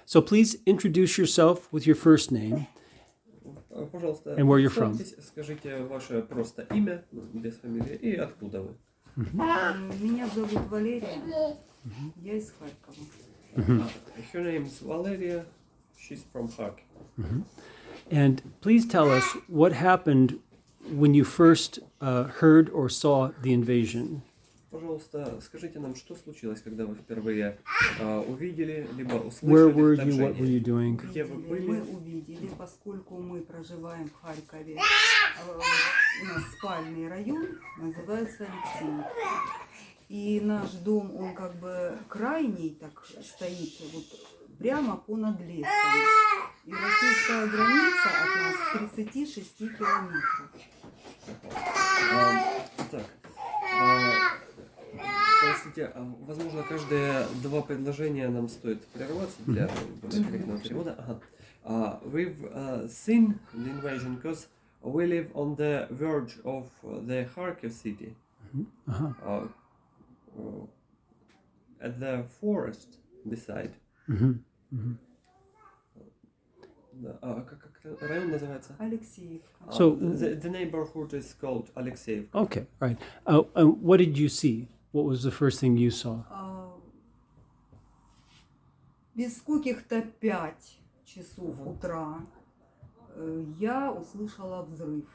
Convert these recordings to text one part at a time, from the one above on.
So please introduce yourself with your first name Пожалуйста, and where you're from. скажите ваше просто имя, без фамилии, и откуда вы. Меня зовут Валерия, я из Харькова. Her name is Valeriya, she's from Kharkiv. And please tell us what happened when you first heard or saw the invasion. Пожалуйста, скажите нам, что случилось, когда вы впервые увидели, либо Where услышали were you? What were you вторжение? doing? Где вы были? Мы увидели, поскольку мы проживаем в Харькове, у нас спальный район, называется Алексеев. И наш дом, он как бы крайний так стоит, вот прямо понад лесом. И российская граница от нас 36 километров. Так, простите, возможно, каждые два предложения нам стоит прерваться для более корректного перевода. We've seen the invasion because we live on the verge of the Kharkiv city, at the forest beside. Как район называется? Алексеевка. So- The neighborhood is called Alexeevka. Okay, right. What did you see? What was the first thing you saw? Без каких-то 5 часов утра я услышала взрыв.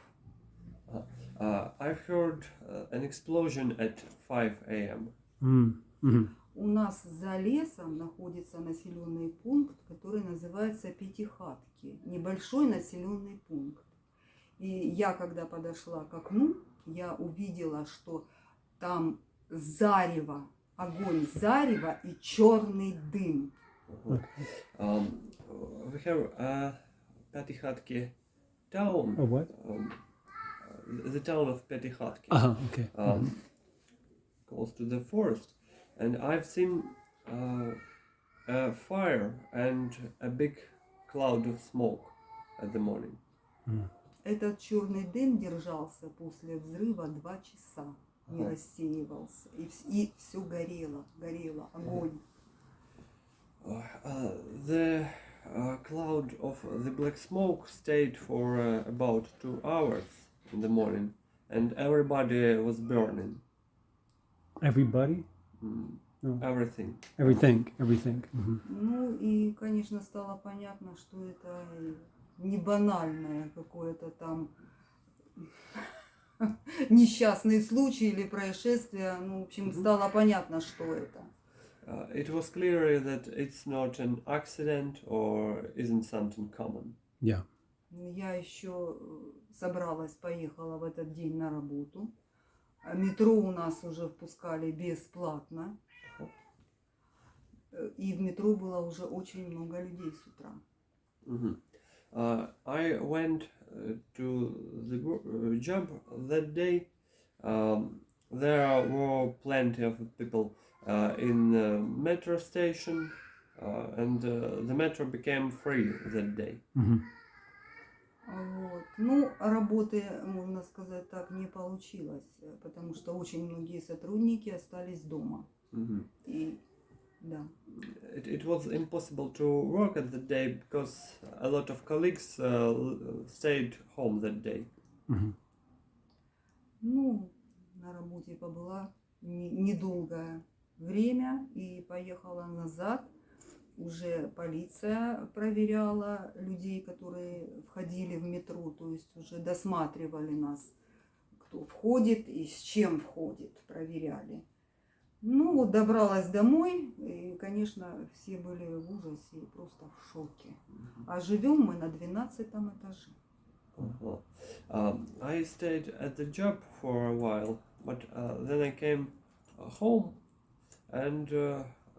I've heard an explosion at 5 a.m. У нас за лесом находится населенный пункт, который называется Пятихатки. Небольшой населенный пункт. И я, когда подошла к окну, я увидела, что там зарево, огонь зарева и черный дым. We have Petykhatki town. Oh, what? The town of Petykhatki, Okay. close to the forest, and I've seen a fire and a big cloud of smoke at the morning. Этот черный дым держался после взрыва 2 часа, не рассеивался. И все горело, огонь. The cloud of the black smoke stayed for about 2 hours in the morning, and everybody was burning. Everybody? Everything. Everything. Ну и, конечно, стало понятно, что это не банальное какое-то там несчастный случай или происшествие. Ну, в общем, стало понятно, что это. It was clear that it's not an accident or isn't something common. Yeah. Я еще собралась, поехала в этот день на работу. Метро у нас уже впускали бесплатно. И в метро было уже очень много людей с утра. I went to the job that day. There were plenty of people in the metro station, and the metro became free that day. Вот. Ну, работы, можно сказать так, не получилось, потому что очень многие сотрудники остались дома. И, да. It was impossible to work at that day because a lot of colleagues stayed home that day. Ну, на работе побыла недолгое время и поехала назад. Уже полиция проверяла людей, которые входили в метро, то есть уже досматривали нас, кто входит и с чем входит, проверяли. Ну вот добралась домой, и, конечно, все были в ужасе и просто в шоке. А живем мы на 12-м этаже. I stayed at the job for a while, but then I came home, and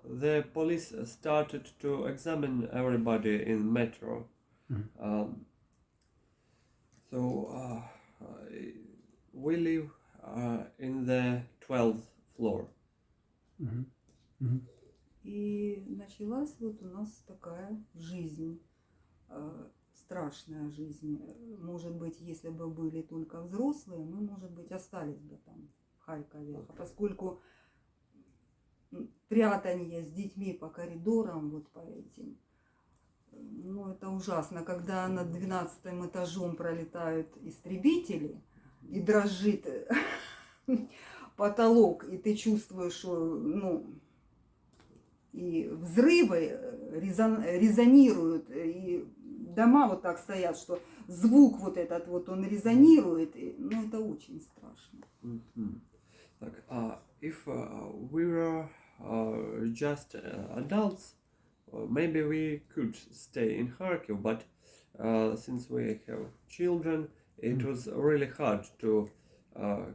the police started to examine everybody in metro. So we live in the 12th floor. И началась вот у нас такая жизнь, страшная жизнь. Может быть, если бы были только взрослые, мы, может быть, остались бы там в Харькове. А поскольку прятание с детьми по коридорам, вот по этим, Ну, это ужасно, когда над 12-м этажом пролетают истребители и дрожит потолок, и ты чувствуешь, что, ну, и взрывы резонируют, и дома вот так стоят, что звук вот этот вот, он резонирует, и, ну, это очень страшно. Мгм. Так, if we were just adults, maybe we could stay in Kharkiv, but since we have children, it was really hard to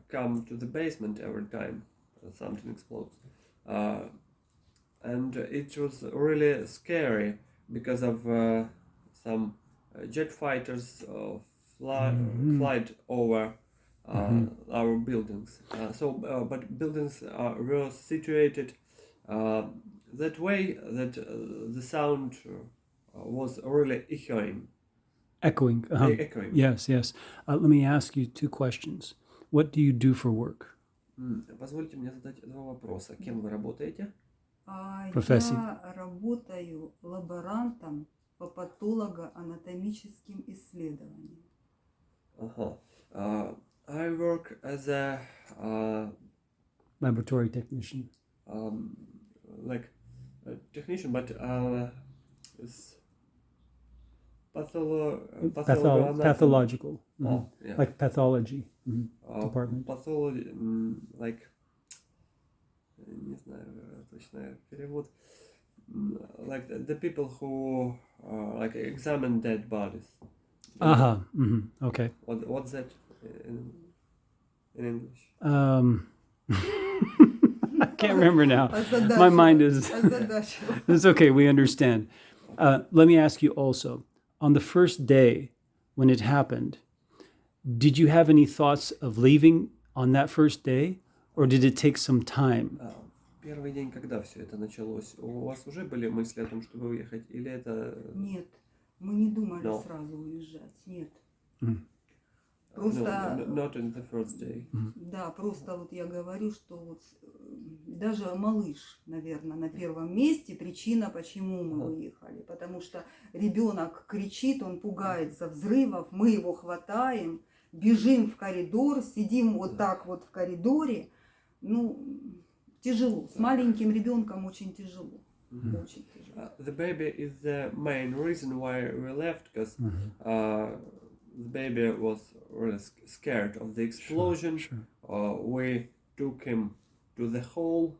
come to the basement every time something explodes. And it was really scary because of some jet fighters flight over our buildings. But buildings were situated that way that the sound was really echoing. Echoing. Echoing. Yes, yes. Let me ask you two questions. What do you do for work? Позвольте мне задать два вопроса. Кем вы работаете? Профессии. Я работаю лаборантом по патологоанатомическим исследованиям. I work as a Laboratory technician. like a technician, but it's Pathological. Mhm. Oh, yeah. Like pathology department. Pathology, like, не знаю точно перевод. Like the people who like examine dead bodies. Aha. Okay. What's that in English? I can't remember now. My mind is. It's okay. We understand. Let me ask you also. On the first day when it happened, did you have any thoughts of leaving on that first day, or did it take some time? Первый день, когда все это началось, у вас уже были мысли о том, чтобы уехать, или это? Нет, мы не думали сразу уезжать, нет. Просто... not in the first day. Да, просто вот я говорю, что вот даже малыш, наверное, на первом месте причина, почему мы выехали. Потому что ребенок кричит, он пугается взрывов, мы его хватаем, бежим в коридор, сидим вот так вот в коридоре. Ну, тяжело. С маленьким ребенком очень тяжело. Очень тяжело. The baby is the main reason why we left, because the baby was really scared of the explosion. Sure. We took him to the hall.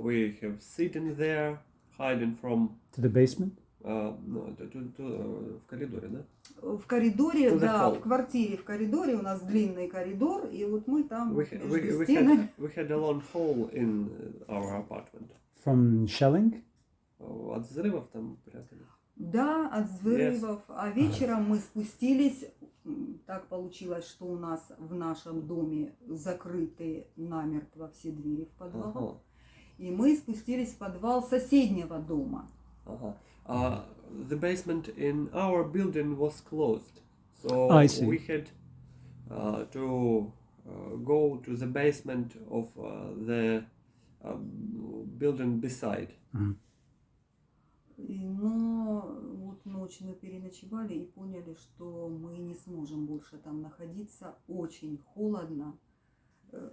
We have sitting there, hiding from. To the basement? No, в коридоре, да? В коридоре, да, hall. в квартире, в коридоре у нас длинный коридор, и вот мы там между We стенами. had a long hall in our apartment. From shelling? От взрывов там прятались. Да, от взрывов. А вечером мы спустились. Так получилось, что у нас в нашем доме закрыты намертво все двери в подвал. И мы спустились в подвал соседнего дома. The basement in our building was closed, so I see. we had to go to the basement of the building beside. Но вот ночь мы переночевали и поняли, что мы не сможем больше там находиться. Очень холодно.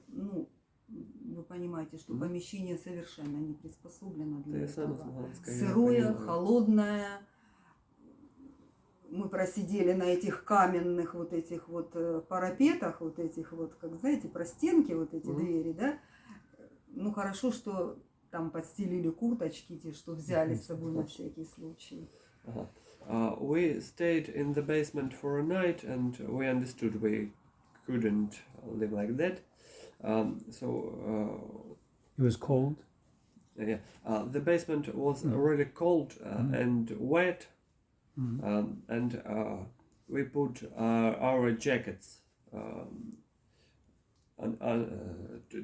Ну, вы понимаете, что помещение совершенно не приспособлено для этого. Сырое, холодное. Мы просидели на этих каменных вот этих вот парапетах, вот этих вот, как знаете, простенки, вот эти двери, да. Ну, хорошо, что там подстелили курточки, те, что взяли с собой на всякий случай. We stayed in the basement for a night, and we understood we couldn't live like that. It was cold? Yeah. The basement was really cold and wet, and we put our jackets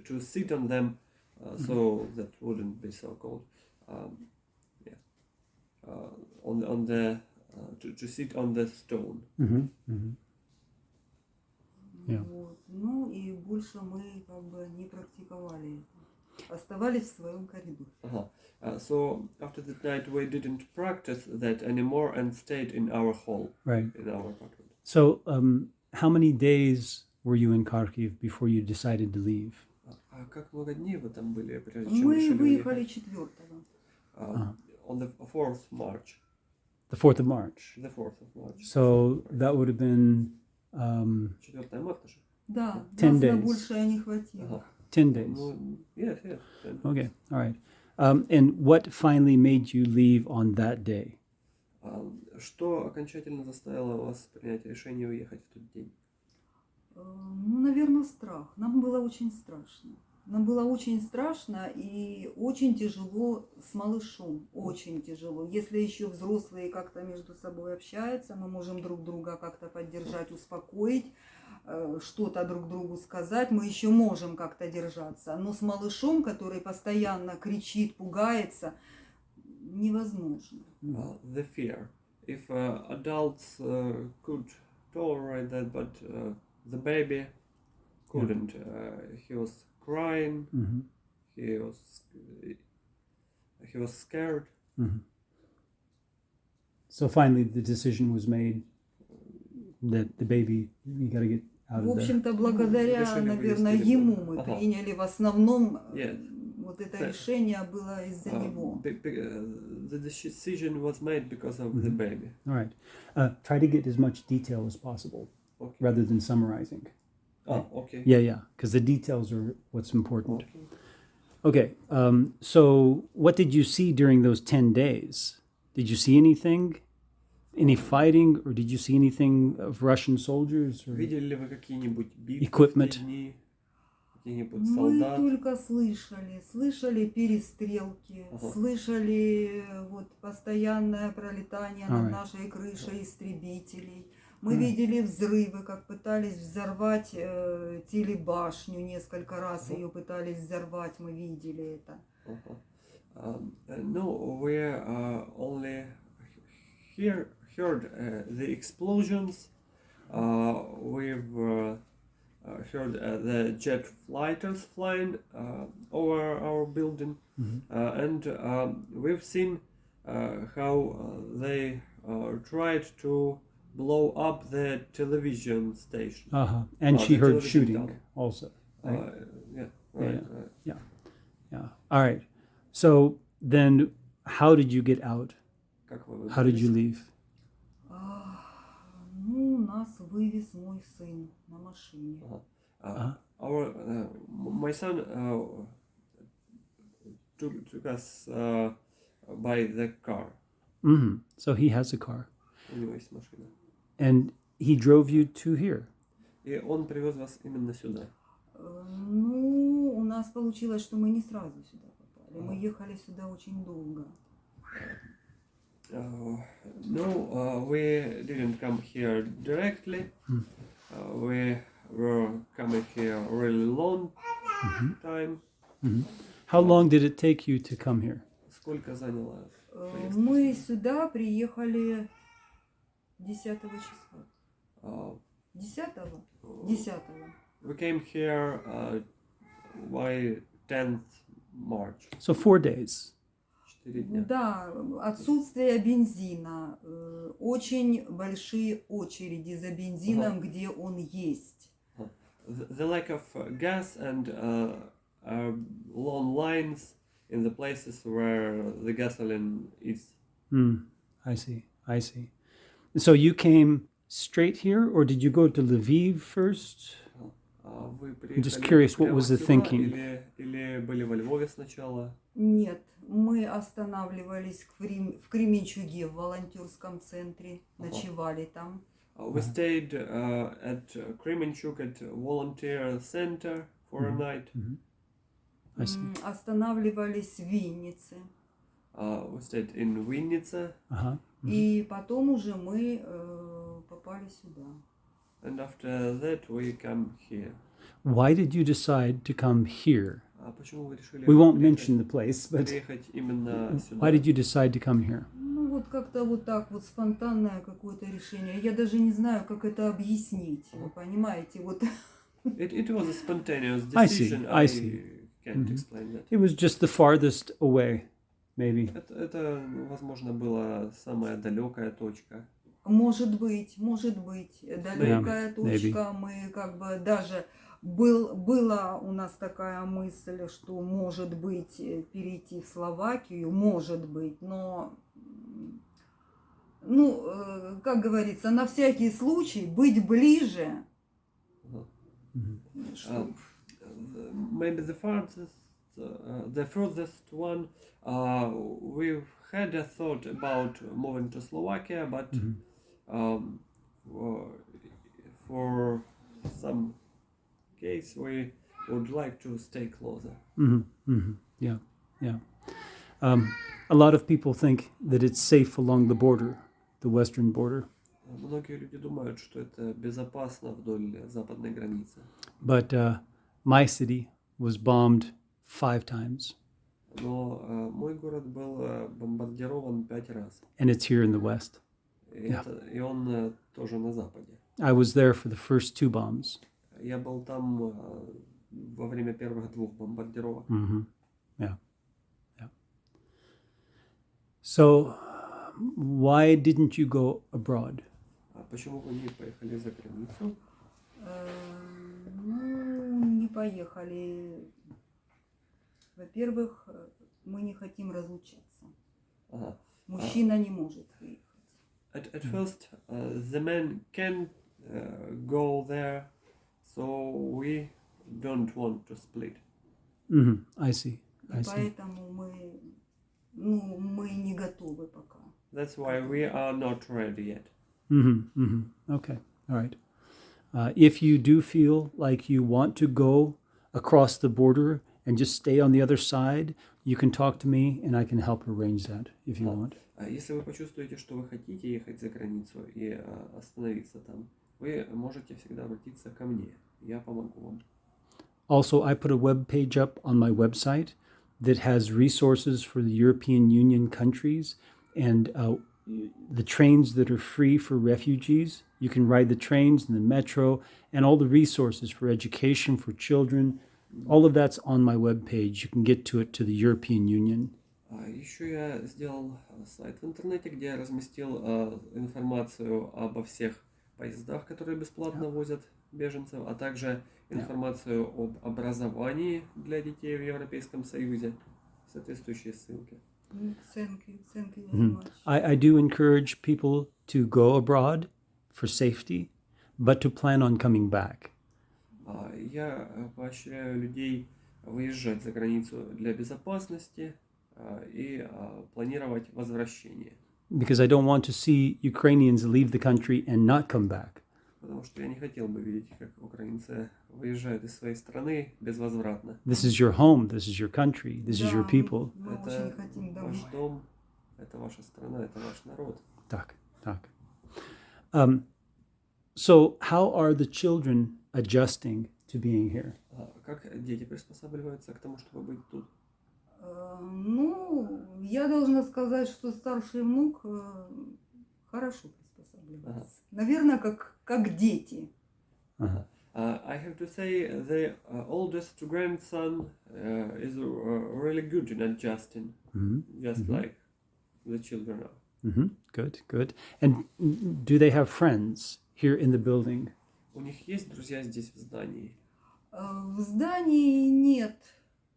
to sit on them so that wouldn't be so cold. On the to sit on the stone. Yeah. Вот. Ну и больше мы как бы не практиковали это. оставались в своем коридоре. So after that night we didn't practice that anymore and stayed in our hall, Right. in our apartment. So, how many days were you in Kharkiv before you decided to leave? А как много дней вы там были, прежде чем Мы решили выехали уехать? 4-го. On the 4th March. The 4th of March. The 4th of March. So that would have been 4 марта же. Да, 10 нас на days. большее не хватило. 10 days. Ну, yes. Okay, all right. And what finally made you leave on that day? Что окончательно заставило вас принять решение уехать в тот день? Ну, наверное, страх. Нам было очень страшно. Нам было очень страшно и очень тяжело с малышом. Очень тяжело. Если еще взрослые как-то между собой общаются, мы можем друг друга как-то поддержать, успокоить, что-то друг другу сказать, мы еще можем как-то держаться. Но с малышом, который постоянно кричит, пугается, невозможно. The fear. If adults could tolerate that, but the baby couldn't. He was crying. Mm-hmm. He was scared. Mm-hmm. So finally, the decision was made that the baby, you got to get out В of there. общем-то, благодаря, наверное, ему мы приняли в основном вот это решение было из-за него. The decision was made because of the baby. All right. Try to get as much detail as possible rather than summarizing. Okay. Yeah, because the details are what's important. Okay. So what did you see during those 10 days? Did you see anything? Any fighting? Or did you see anything of Russian soldiers? Or Видели ли вы какие-нибудь битвы equipment? в те дни? Какие-нибудь Мы солдат? только слышали перестрелки, слышали вот постоянное пролетание над нашей крышей истребителей. Мы видели взрывы, как пытались взорвать телебашню, несколько раз ее пытались взорвать, мы видели это. No, we only heard the explosions. We've heard the jet fighters flying over our building, and we've seen how they tried to blow up the television station. And she the heard television shooting tower. also. Right? Right. Yeah. All right. So then how did you get out? Как вы How did выбрались? you leave? Ну, нас вывез мой сын на машине. My son took us by the car. Mm-hmm. So he has a car. У него есть машина. And he drove you to here. И он привез вас именно сюда. Ну, у нас получилось, что мы не сразу сюда попали. Мы ехали сюда очень долго. No, we didn't come here directly. We were coming here a really long time. Mm-hmm. How long did it take you to come here? Сколько заняло? Мы сюда приехали 10 числа. 10-го? 10-го. We came here by 10th March. So 4 days. 4 дня. Да, отсутствие бензина, очень большие очереди за бензином, где он есть. The lack of gas and long lines in the places where the gasoline is. I see. So you came straight here, or did you go to Lviv first? I'm just curious, what was the thinking? Или были во Львове сначала? Нет, мы останавливались в Кременчуге, в волонтерском центре, ночевали там. We stayed at Kremenchuk at volunteer center for a night. I see. Останавливались в Виннице. We stayed in Vinnytsia. И потом уже мы попали сюда. And after that we come here. Why did you decide to come here? Почему вы решили We won't mention the place, but приехать именно сюда? why did you decide to come here? Ну вот как-то вот так вот спонтанное какое-то решение. Я даже не знаю, как это объяснить. Вы понимаете, вот. It was a spontaneous I see, decision. I see. can't explain that. It was just the farthest away, maybe. Это, возможно, была самая далекая точка. Может быть, далекая Maybe. точка. Мы как бы даже была у нас такая мысль, что может быть перейти в Словакию, может быть, но как говорится, на всякий случай быть ближе. Maybe the furthest one, we've had a thought about moving to Slovakia, but for some case we would like to stay closer. Yeah. A lot of people think that it's safe along the border, the western border. Многие люди думают, что это безопасно вдоль западной границы. But my city was bombed 5 times. Но мой город был бомбардирован 5 раз. And it's here in the west. И он тоже на западе. I was there for the first 2 bombs. Я был там во время первых 2 бомбардировок. Yeah. So, why didn't you go abroad? А почему вы не поехали за границу? Не поехали. Во-первых, мы не хотим разлучаться. Мужчина не может выехать. At first, the man can go there, so we don't want to split. I see. Поэтому мы не готовы пока. That's why we are not ready yet. Okay. All right. If you do feel like you want to go across the border and just stay on the other side, you can talk to me and I can help arrange that if you want. Если вы почувствуете, что вы хотите ехать за границу и остановиться там, вы можете всегда обратиться ко мне. Я помогу вам. Also, I put a web page up on my website that has resources for the European Union countries and the trains that are free for refugees. You can ride the trains and the metro and all the resources for education for children. All of that's on my webpage. You can get to it to the European Union. Еще я сделал сайт в интернете, где я разместил информацию обо всех поездах, которые бесплатно возят беженцев, а также информацию об образовании для детей в Европейском Союзе. Соответствующие ссылки. Thank you very much. I do encourage people to go abroad for safety, but to plan on coming back. Я поощряю людей выезжать за границу для безопасности и планировать возвращение. Because I don't want to see Ukrainians leave the country and not come back. Потому что я не хотел бы видеть, как украинцы выезжают из своей страны безвозвратно. This is your home, this is your country, this is your people. Это ваш дом, это ваша страна, это ваш народ. Так. So how are the children adjusting to being here? Как дети приспосабливаются к тому, чтобы быть тут? Я должна сказать, что старший внук хорошо приспосабливается. Наверное, как дети. I have to say the oldest grandson is really good in adjusting, just like the children are. Good. And do they have friends here in the building? У них есть друзья здесь в здании? В здании нет.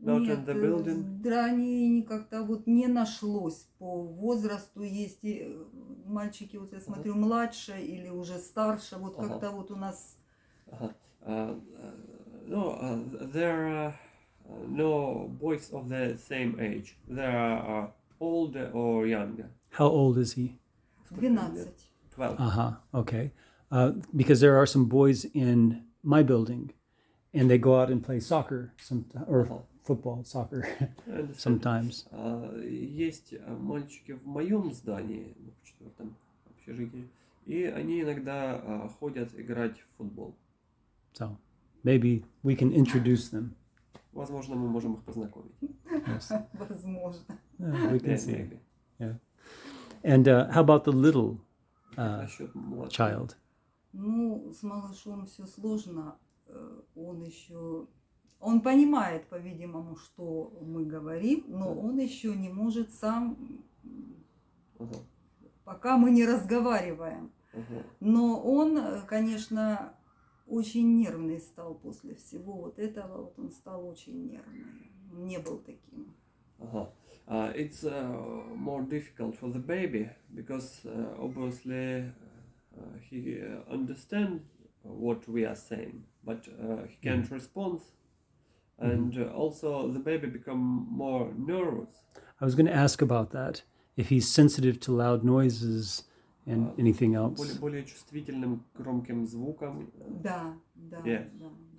Not in the building. В здании как-то не нашлось по возрасту. Есть и мальчики, я смотрю, младше или уже старше. Как-то у нас... There are no boys of the same age. There are older or younger. How old is he? 12. 12. Okay. Because there are some boys in my building, and they go out and play soccer or football, soccer sometimes. Есть мальчики в моем здании, в 4-м общежитии, и они иногда ходят играть в футбол. So maybe we can introduce them. Возможно, мы можем их познакомить. Yes. Возможно. We can see. Maybe. Yeah. And how about the little Насчет младшего. child? С малышом все сложно. Он понимает, по-видимому, что мы говорим, но он еще не может сам, пока мы не разговариваем. Но он, конечно, очень нервный стал после всего вот этого. Вот он стал очень нервный. Он не был таким. It's more difficult for the baby because obviously he understands what we are saying, but he can't respond. And also the baby become more nervous. I was going to ask about that. If he's sensitive to loud noises and anything else. Более чувствительным к громким звукам. Да. Yeah,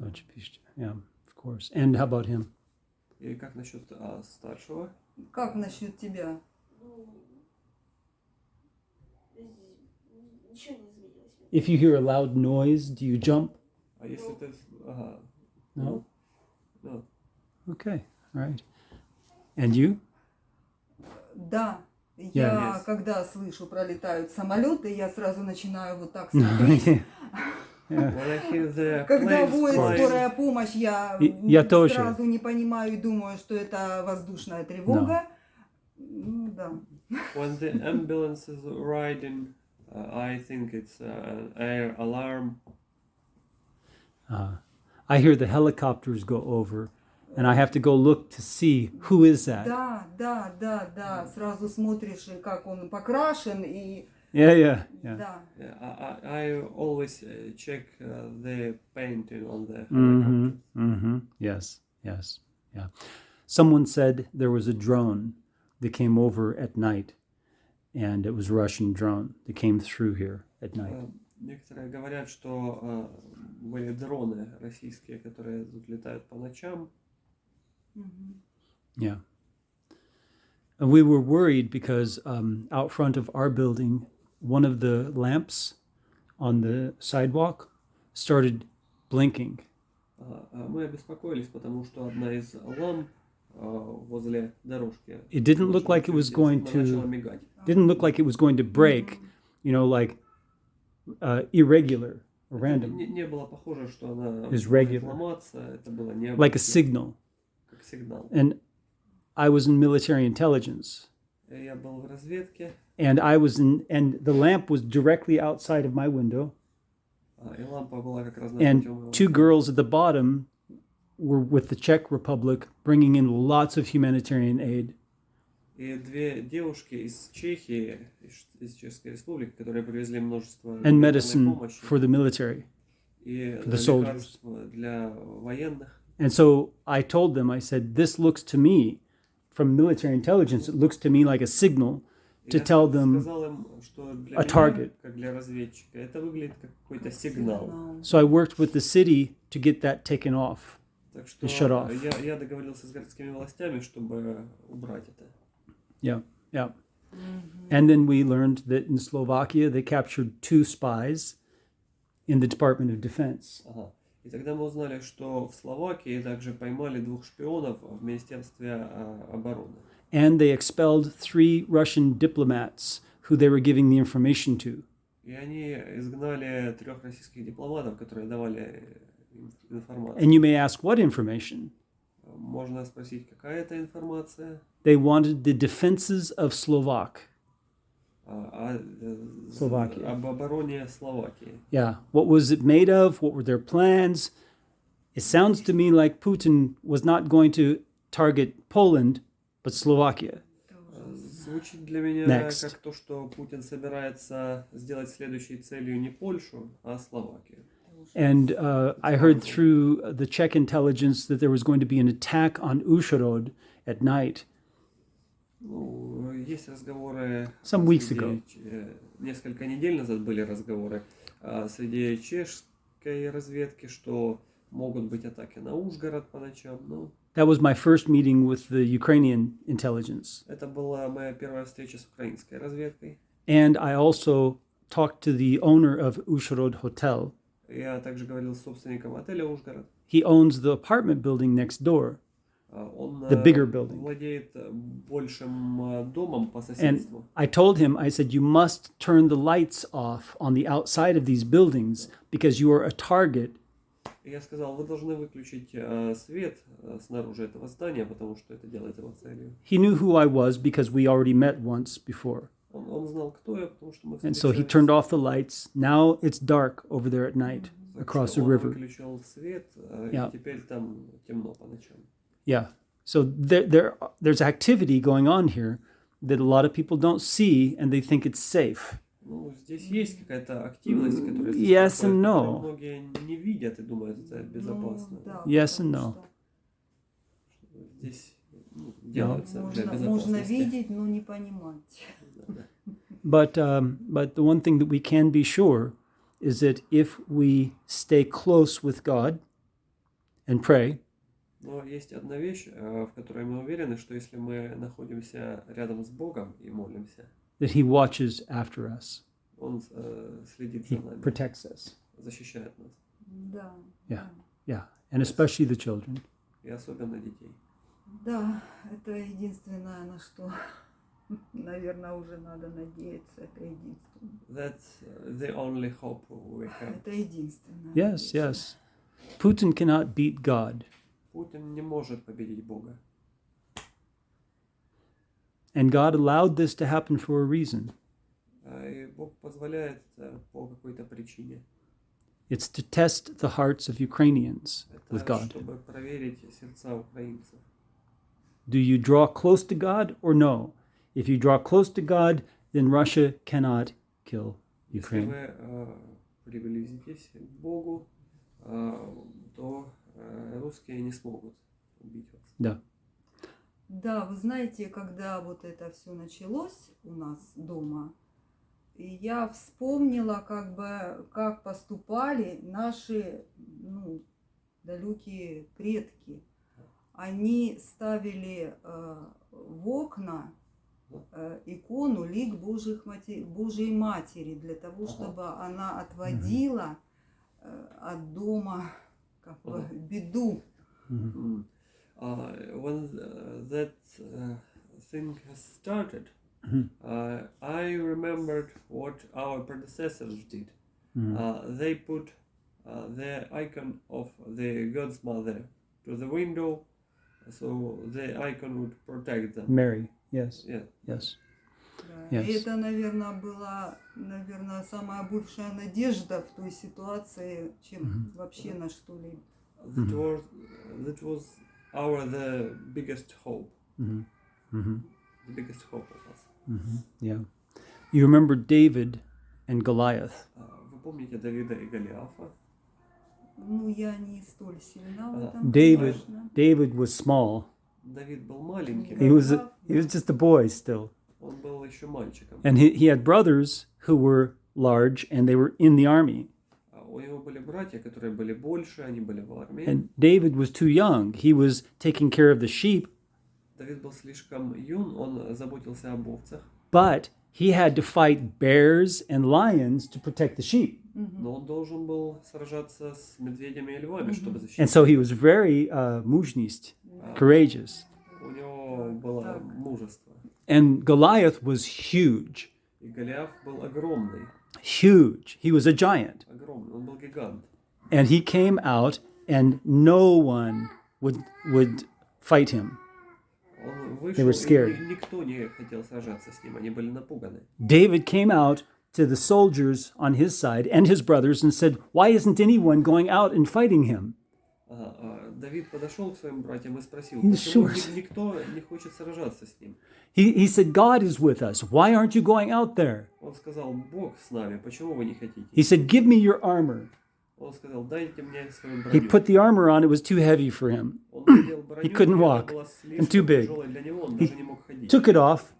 of course. And how about him? И как насчет старшего? Как насчет тебя? If you hear a loud noise, do you jump? А если ты... No? No. Okay, all right. And you? Да. Я, когда слышу, пролетают самолеты, я сразу начинаю вот так смотреть. Когда воет скорая помощь, я сразу не понимаю и думаю, что это воздушная тревога. Ну, да. When the ambulance is riding, I think it's an air alarm. I hear the helicopters go over, and I have to go look to see who is that. Да. Сразу смотришь, как он покрашен и. Yeah. Да. I always check the painting on the helicopter. Yes. Yeah. Someone said there was a drone that came over at night, and it was a Russian drone that came through here at night. Некоторые говорят, что были дроны российские, которые тут летают по ночам. Yeah. And we were worried because out front of our building, one of the lamps on the sidewalk started blinking. Мы обеспокоились, потому что одна из ламп возле дорожки. It didn't look like it was going to break, like irregular or random. Не было похоже, что она is regular. Это было необычно. Like a signal. Как сигнал. And I was in military intelligence. Я был в разведке. And the lamp was directly outside of my window. И лампа была как раз and two girls at the bottom were with the Czech Republic bringing in lots of humanitarian aid. И две девушки из Чехии, из Чешской Республики, которые привезли множество and medicine помощи. For the military, И for the soldiers. Для военных. And so I told them, I said, this looks to me, from military intelligence, it looks to me like a signal to tell them a target. So I worked with the city to get that taken off, to shut off. Я договорился с городскими властями, чтобы убрать это. Yeah. And then we learned that in Slovakia they captured 2 spies in the Department of Defense. И тогда мы узнали, что в Словакии также поймали 2 шпионов в Министерстве обороны. And they expelled 3 Russian diplomats who they were giving the information to. И они изгнали 3 российских дипломатов, которые давали информацию. And you may ask, what information? Можно спросить, какая это информация? They wanted the defenses of Slovakia. Об обороне Словакии. Yeah. What was it made of? What were their plans? It sounds to me like Putin was not going to target Poland, but Slovakia. Звучит для меня как то, что Путин собирается сделать следующей целью не Польшу, а Словакию. And I heard through the Czech intelligence that there was going to be an attack on Uzhhorod at night. Есть разговоры. Some weeks ago. Несколько недель назад были разговоры среди чешской разведки, что могут быть атаки на Ужгород по ночам. That was my first meeting with the Ukrainian intelligence. Это была моя первая встреча с украинской разведкой. And I also talked to the owner of Uzhhorod Hotel. Я также говорил с собственником отеля Ужгород. He owns the apartment building next door. Он the bigger building. Владеет большим домом по соседству. And I told him, I said, you must turn the lights off on the outside of these buildings because you are a target Я сказал, вы должны выключить свет снаружи этого здания, потому что это делает его целью. He knew who I was because we already met once before. Он знал, кто я, потому что мы And so he встречались. turned off the lights. Now it's dark over there at night across the Он river. выключил свет, Yeah. и теперь там темно по ночам. Yeah. So there's activity going on here that a lot of people don't see and they think it's safe. Ну, здесь есть какая-то активность, которая здесь Yes происходит, and no. которую многие не видят и думают, это безопасно. Ну, да, Yes and потому no. что Здесь делается для можно безопасности. видеть, но не понимать. But the one thing that we can be sure is that if we stay close with God and pray, Но есть одна вещь, в которой мы уверены, что если мы находимся рядом с Богом и молимся, that He watches after us. Он следит He за нами, protects us. защищает нас, Да. Yeah. Yeah. And especially the children. и особенно детей. Да, это единственное, на что, наверное, уже надо надеяться. Это единственное. That's the only hope we have. Это единственное. Yes, yes. Putin cannot beat God. Путин не может победить Бога. And God allowed this to happen for a reason. И Бог позволяет это по какой-то причине. It's to test the hearts of Ukrainians with Это God. чтобы проверить сердца украинцев. Do you draw close to God or no? If you draw close to God, then Russia cannot kill Если Ukraine. вы приблизитесь к Богу, то русские не смогут убить вас. Да. Да, вы знаете, когда вот это все началось у нас дома, и я вспомнила, как поступали наши, далекие предки. Они ставили в окна икону лик Божьей Матери для того, чтобы она отводила от дома беду. When that thing has started, I remembered what our predecessors did. They put the icon of the God's Mother to the window, so the icon would protect them. Mary, yes. Yeah. Yes. Да. Yes. И это, наверное, была, самая большая надежда в той ситуации, чем вообще на что-либо. That was the biggest hope. Mm-hmm. The biggest hope of us. Mm-hmm. Yeah. You remember David and Goliath. Вы помните Давида и Голиафа? Я не столь сильна в этом. David was small. Давид был маленьким. He was just a boy still. Он был еще мальчиком. And he had brothers who were large and they were in the army. У него были братья, которые были больше, они были в армии. And David was too young. He was taking care of the sheep. Давид был слишком юн, он заботился об овцах. But he had to fight bears and lions to protect the sheep. Но он должен был сражаться с медведями и львами, чтобы защитить. And so he was very mужність, courageous. У него было мужество. And Goliath was huge. И Голиаф был огромный. Huge. He was a giant. Огромный, он был гигант. And he came out and no one would fight him. Он They were вышел, scared. и никто не хотел сражаться с ним, они были напуганы. David came out to the soldiers on his side and his brothers and said, "Why isn't anyone going out and fighting him?" Давид подошел к своим братьям и спросил, He's почему short. никто не хочет сражаться с ним? He said, "God is with us. Why aren't you going out there?" Он сказал, Бог с нами, почему вы не хотите? He said, "Give me your armor." Он сказал, дайте мне свою He броню. put the armor on. It was too heavy for him. Он надел броню, He couldn't и она walk была and too слишком big. тяжелой для него, он даже не мог ходить. Took it off.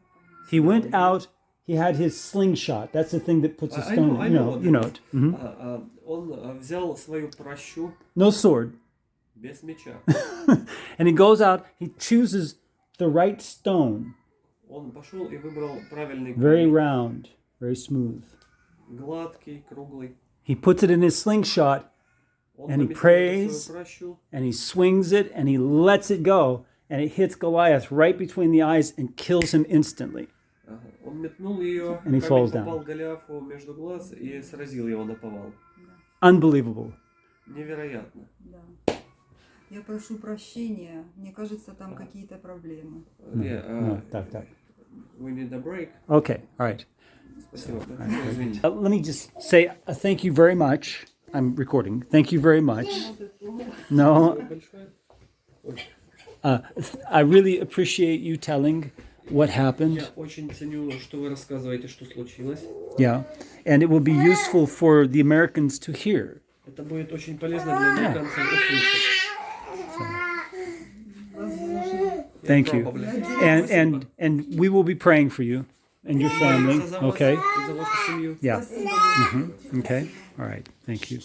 He went out. He had his slingshot. That's the thing that puts a stone. I You know know it. Mhm. Он взял свою пращу No sword. без меча. And he goes out. He chooses the right stone. Он пошел и выбрал правильный Very камень. round, very smooth. Гладкий, круглый. He puts it in his slingshot Он And he поместил prays. свою пращу, and he swings it and he lets it go. And it hits Goliath right between the eyes and kills him instantly. он метнул ее, And he falls камень попал down. Голиафу между глаз и сразил его наповал. Unbelievable. невероятно. Да. Я прошу прощения. Мне кажется, там какие-то проблемы. Yeah, Так, так. we need a break. Okay, all right. Спасибо. Извините. Let me just say thank you very much. I'm recording. Thank you very much. No, I really appreciate you telling what happened. Я очень ценю, что вы рассказываете, что случилось. Yeah, and it will be useful for the Americans to hear. Это будет очень полезно для американцев услышать. Thank you, and we will be praying for you and your family. За вас Okay. и за вашу семью. Yeah. Okay. All right. Thank you.